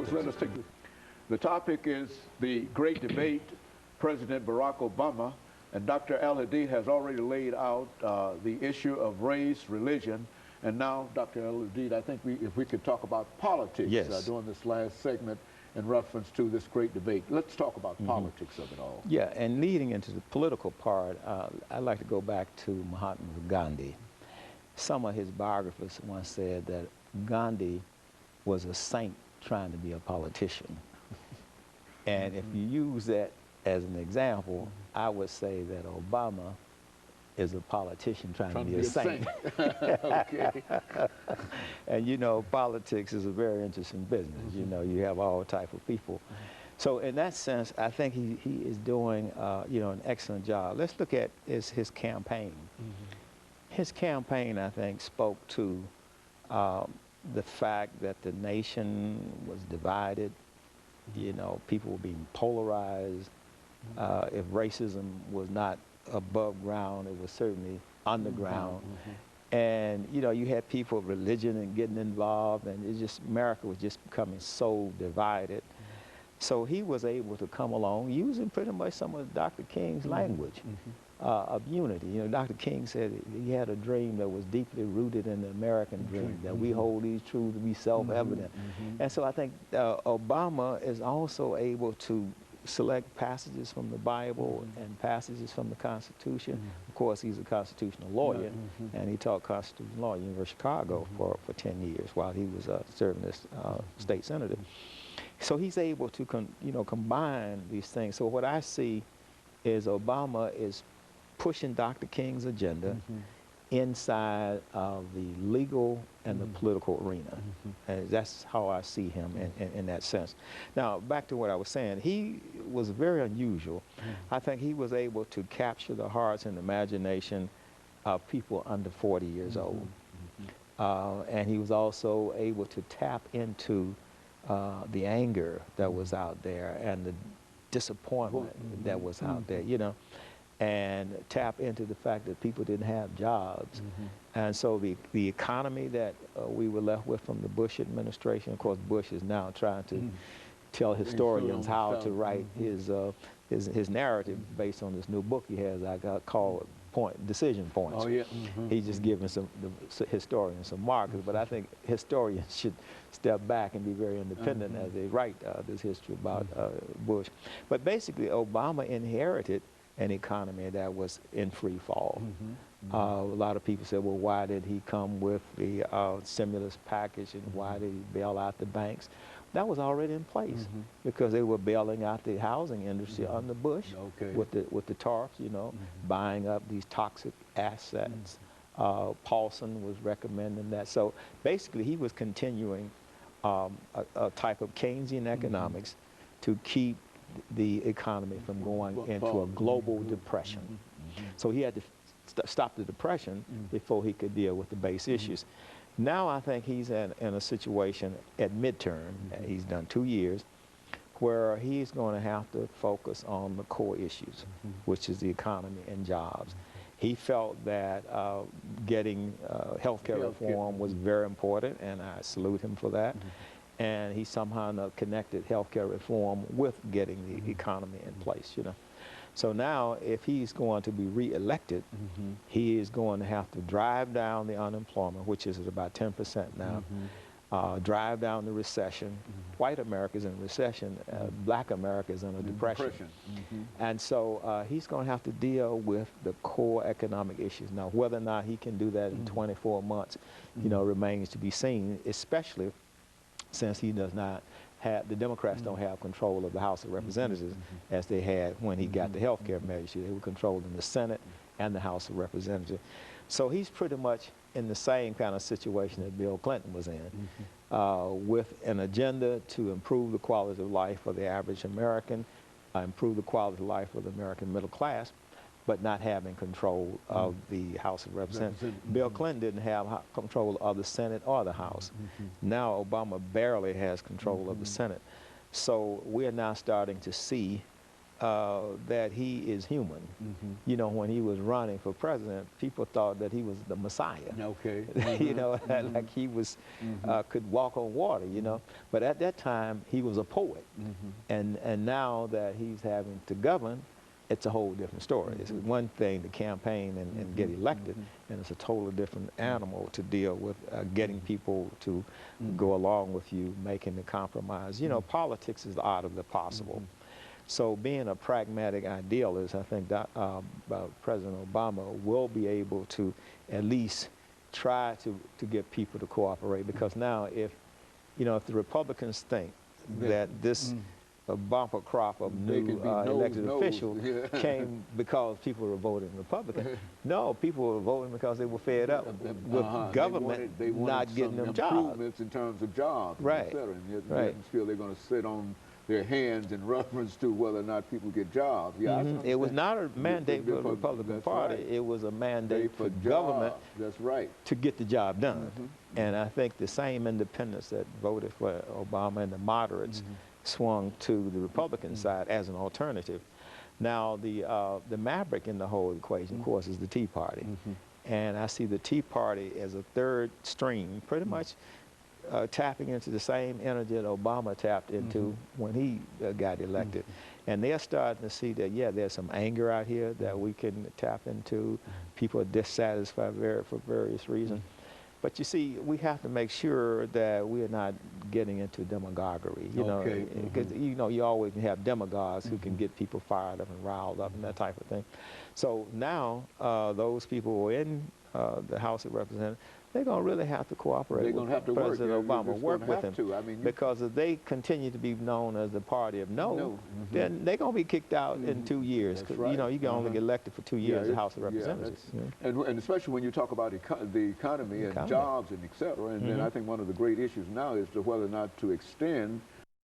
fellas, let us take the topic is the great debate, President Barack Obama, and Dr. Al-Hadid has already laid out the issue of race, religion, and now, Dr. Al-Hadid, I think if we could talk about politics during this last segment in reference to this great debate. Let's talk about politics of it all. Yeah, and leading into the political part, I'd like to go back to Mahatma Gandhi. Some of his biographers once said that Gandhi was a saint trying to be a politician. And if you use that as an example, I would say that Obama is a politician trying to be a saint. Okay. And you know, politics is a very interesting business. You know, you have all type of people. So in that sense, I think he is doing, you know, an excellent job. Let's look at his campaign. His campaign, I think, spoke to the fact that the nation was divided. You know, people were being polarized. If racism was not above ground, it was certainly underground. And, you know, you had people of religion and getting involved, and it just, America was just becoming so divided. So he was able to come along using pretty much some of Dr. King's language of unity. You know, Dr. King said he had a dream that was deeply rooted in the American dream, that we hold these truths to be self-evident. And so I think Obama is also able to select passages from the Bible and passages from the Constitution. Of course, he's a constitutional lawyer, and he taught constitutional law at the University of Chicago for 10 years while he was serving as state senator. So he's able to you know, combine these things. So what I see is Obama is pushing Dr. King's agenda inside of the legal and the political arena. And that's how I see him in that sense. Now, back to what I was saying, he was very unusual. I think he was able to capture the hearts and imagination of people under 40 years old. And he was also able to tap into the anger that was out there and the disappointment that was out there, you know, and tap into the fact that people didn't have jobs. And so the economy that we were left with from the Bush administration, of course, Bush is now trying to tell historians how to write his narrative based on this new book he has, I got called Decision Points. Oh, yeah. He's just giving the historians some markers, but I think historians should step back and be very independent as they write this history about Bush. But basically, Obama inherited an economy that was in free fall. A lot of people said, well, why did he come with the stimulus package and why did he bail out the banks? That was already in place because they were bailing out the housing industry under Bush with the TARPs, you know, buying up these toxic assets. Paulson was recommending that. So basically, he was continuing a type of Keynesian economics to keep the economy from going into a global depression. So he had to stop the depression before he could deal with the base issues. Now I think he's in a situation at midterm, he's done 2 years, where he's going to have to focus on the core issues, which is the economy and jobs. He felt that getting health care reform was very important, and I salute him for that. And he somehow connected health care reform with getting the economy in place, you know. So now, if he's going to be re-elected, he is going to have to drive down the unemployment, which is at about 10% now, drive down the recession. White America is in a recession, black America is in a depression. And so he's going to have to deal with the core economic issues. Now, whether or not he can do that in 24 months, you know, remains to be seen, especially since he does not have, the Democrats don't have control of the House of Representatives as they had when he got the health care measures. They were controlling the Senate and the House of Representatives. So he's pretty much in the same kind of situation that Bill Clinton was in, with an agenda to improve the quality of life for the average American, improve the quality of life for the American middle class, but not having control of the House of Representatives. Bill Clinton didn't have control of the Senate or the House. Now Obama barely has control of the Senate. So we're now starting to see that he is human. Mm-hmm. You know, when he was running for president, people thought that he was the Messiah. Okay. You know, like he was could walk on water. You know, but at that time he was a poet, and now that he's having to govern, it's a whole different story. It's one thing to campaign and get elected, and it's a totally different animal to deal with getting people to go along with you, making the compromise. You know, politics is the art of the possible. So being a pragmatic idealist, I think that President Obama will be able to at least try to get people to cooperate, because now if the Republicans think that this a bumper crop of new elected officials came because people were voting Republican. No, people were voting because they were fed up with government they wanted not getting them jobs. Improvements in terms of jobs, Right. et cetera. And yet Right. didn't feel they're going to sit on their hands in reference to whether or not people get jobs. Yeah, It was not a mandate for the Republican Party. Right. It was a mandate for jobs. government That's right. to get the job done. And I think the same independents that voted for Obama and the moderates swung to the Republican side as an alternative. Now, the maverick in the whole equation, of course, is the Tea Party. And I see the Tea Party as a third stream, pretty much tapping into the same energy that Obama tapped into when he got elected. And they're starting to see that, yeah, there's some anger out here that we can tap into. People are dissatisfied for various reasons. But you see, we have to make sure that we are not getting into demagoguery, you know, because you always have demagogues who can get people fired up and riled up and that type of thing. So now those people who are in the House of Representatives, they're going to really have to cooperate with President Obama, work with him, because if they continue to be known as the party of no, then they're going to be kicked out in 2 years. Right. You know, you can only get elected for 2 years in the House of Representatives. And especially when you talk about the economy and jobs and et cetera. And then I think one of the great issues now is to whether or not to extend